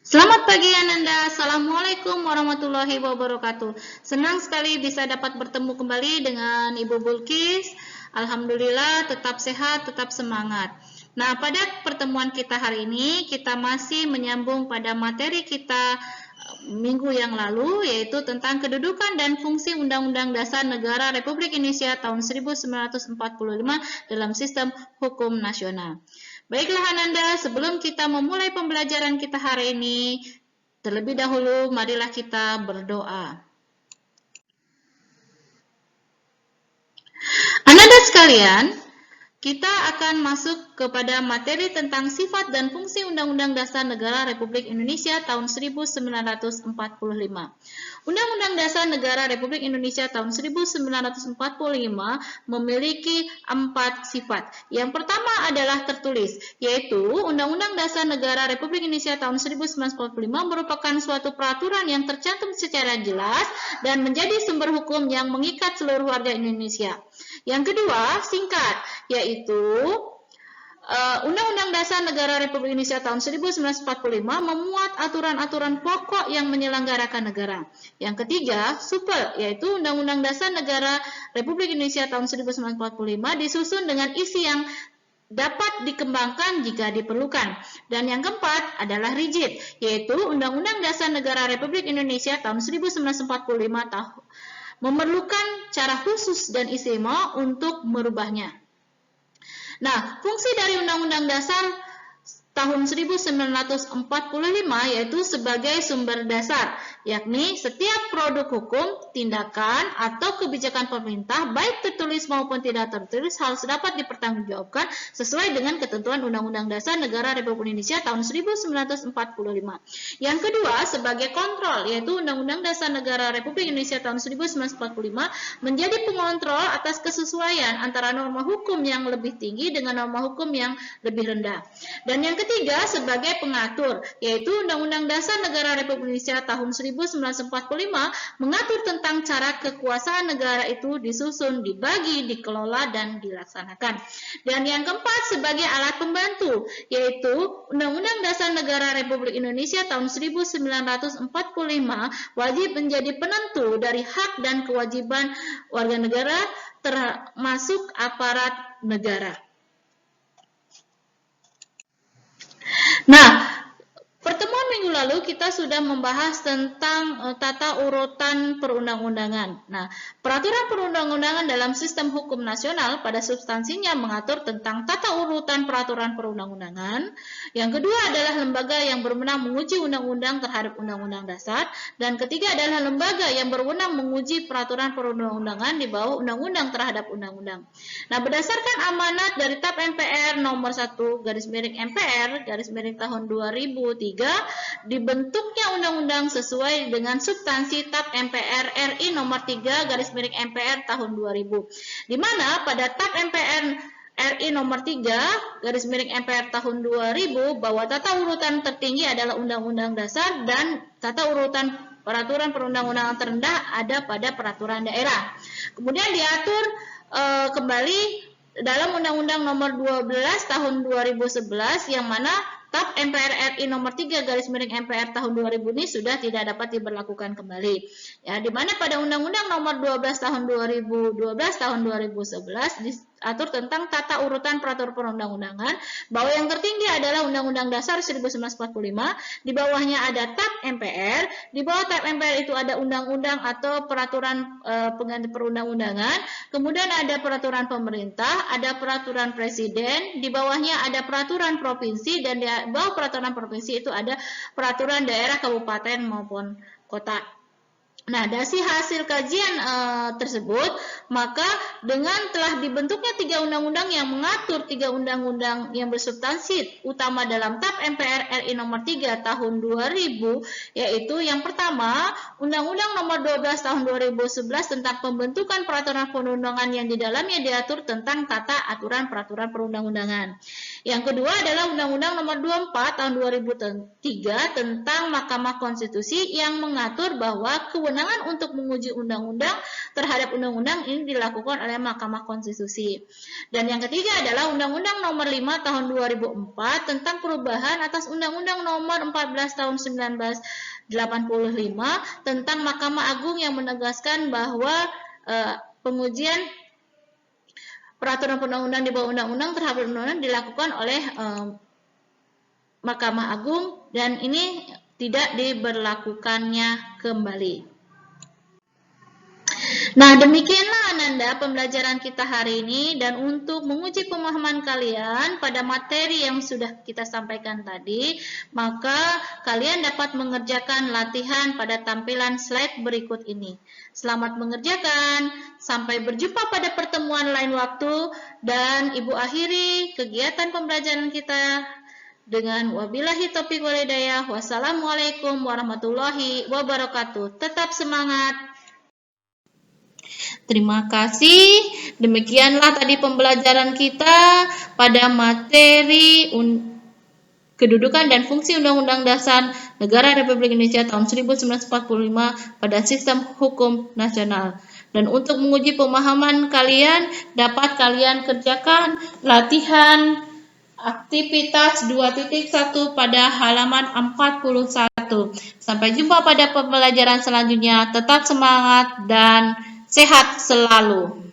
Selamat pagi Ananda, Assalamualaikum warahmatullahi wabarakatuh. Senang sekali bisa dapat bertemu kembali dengan Ibu Bulkis. Alhamdulillah tetap sehat, tetap semangat. Nah, pada pertemuan kita hari ini, kita masih menyambung pada materi kita minggu yang lalu, yaitu tentang kedudukan dan fungsi Undang-Undang Dasar Negara Republik Indonesia tahun 1945 dalam sistem hukum nasional. Baiklah Ananda, sebelum kita memulai pembelajaran kita hari ini, terlebih dahulu marilah kita berdoa. Ananda sekalian, kita akan masuk kepada materi tentang sifat dan fungsi Undang-Undang Dasar Negara Republik Indonesia tahun 1945. Undang-Undang Dasar Negara Republik Indonesia tahun 1945 memiliki 4 sifat. Yang pertama adalah tertulis, yaitu Undang-Undang Dasar Negara Republik Indonesia tahun 1945 merupakan suatu peraturan yang tercantum secara jelas dan menjadi sumber hukum yang mengikat seluruh warga Indonesia. Yang kedua, singkat, yaitu Undang-Undang Dasar Negara Republik Indonesia tahun 1945 memuat aturan-aturan pokok yang menyelenggarakan negara. Yang ketiga, supel, yaitu Undang-Undang Dasar Negara Republik Indonesia tahun 1945 disusun dengan isi yang dapat dikembangkan jika diperlukan. Dan yang keempat adalah rigid, yaitu Undang-Undang Dasar Negara Republik Indonesia tahun 1945 memerlukan cara khusus dan istimewa untuk merubahnya. Nah, fungsi dari Undang-Undang Dasar tahun 1945 yaitu sebagai sumber dasar, yakni setiap produk hukum, tindakan, atau kebijakan pemerintah, baik tertulis maupun tidak tertulis, harus dapat dipertanggungjawabkan sesuai dengan ketentuan Undang-Undang Dasar Negara Republik Indonesia tahun 1945. Yang kedua, sebagai kontrol, yaitu Undang-Undang Dasar Negara Republik Indonesia tahun 1945 menjadi pengontrol atas kesesuaian antara norma hukum yang lebih tinggi dengan norma hukum yang lebih rendah. Dan yang ketiga, sebagai pengatur, yaitu Undang-Undang Dasar Negara Republik Indonesia tahun 1945 mengatur tentang cara kekuasaan negara itu disusun, dibagi, dikelola, dan dilaksanakan. Dan yang keempat, sebagai alat pembantu, yaitu Undang-Undang Dasar Negara Republik Indonesia tahun 1945 wajib menjadi penentu dari hak dan kewajiban warga negara termasuk aparat negara. Nah, pertemuan minggu lalu kita sudah membahas tentang tata urutan perundang-undangan. Nah, peraturan perundang-undangan dalam sistem hukum nasional pada substansinya mengatur tentang tata urutan peraturan perundang-undangan. Yang kedua adalah lembaga yang berwenang menguji undang-undang terhadap undang-undang dasar. Dan ketiga adalah lembaga yang berwenang menguji peraturan perundang-undangan di bawah undang-undang terhadap undang-undang. Nah, berdasarkan amanat dari TAP MPR nomor 1/MPR tahun 2003, dibentuknya undang-undang sesuai dengan substansi TAP MPR RI nomor 3/MPR tahun 2000, di mana pada TAP MPR RI nomor 3/MPR tahun 2000 bahwa tata urutan tertinggi adalah Undang-Undang Dasar dan tata urutan peraturan perundang-undangan terendah ada pada peraturan daerah. Kemudian diatur kembali dalam Undang-Undang nomor 12 tahun 2011 yang mana TAP MPR RI nomor 3/MPR tahun 2000 ini sudah tidak dapat diberlakukan kembali. Ya, di mana pada Undang-Undang nomor 12 tahun 2011 diatur tentang tata urutan peraturan perundang-undangan bahwa yang tertinggi adalah Undang-Undang Dasar 1945, di bawahnya ada TAP MPR, di bawah TAP MPR itu ada undang-undang atau peraturan pengganti perundang-undangan, kemudian ada peraturan pemerintah, ada peraturan presiden, di bawahnya ada peraturan provinsi, dan di bawah peraturan provinsi itu ada peraturan daerah, kabupaten maupun kota. Nah, dari hasil kajian tersebut, maka dengan telah dibentuknya 3 undang-undang yang mengatur 3 undang-undang yang bersubstansi utama dalam TAP MPR RI nomor 3 tahun 2000, yaitu yang pertama, Undang-Undang nomor 12 tahun 2011 tentang pembentukan peraturan perundangan yang di dalamnya diatur tentang tata aturan peraturan perundang-undangan. Yang kedua adalah Undang-Undang nomor 24 tahun 2003 tentang Mahkamah Konstitusi yang mengatur bahwa kewenangan kewenangan untuk menguji undang-undang terhadap undang-undang ini dilakukan oleh Mahkamah Konstitusi. Dan yang ketiga adalah Undang-Undang Nomor 5 Tahun 2004 tentang perubahan atas Undang-Undang Nomor 14 Tahun 1985 tentang Mahkamah Agung yang menegaskan bahwa pengujian peraturan perundang-undang di bawah undang-undang terhadap undang-undang dilakukan oleh Mahkamah Agung dan ini tidak diberlakukannya kembali. Nah, demikianlah Ananda pembelajaran kita hari ini, dan untuk menguji pemahaman kalian pada materi yang sudah kita sampaikan tadi, maka kalian dapat mengerjakan latihan pada tampilan slide berikut ini. Selamat mengerjakan, sampai berjumpa pada pertemuan lain waktu, dan Ibu akhiri kegiatan pembelajaran kita dengan wabillahi taufiq wal hidayah. Wassalamualaikum warahmatullahi wabarakatuh. Tetap semangat. Terima kasih. Demikianlah tadi pembelajaran kita pada materi kedudukan dan fungsi Undang-Undang Dasar Negara Republik Indonesia tahun 1945 pada sistem hukum nasional. Dan untuk menguji pemahaman kalian, dapat kalian kerjakan latihan aktivitas 2.1 pada halaman 41. Sampai jumpa pada pembelajaran selanjutnya. Tetap semangat dan sehat selalu.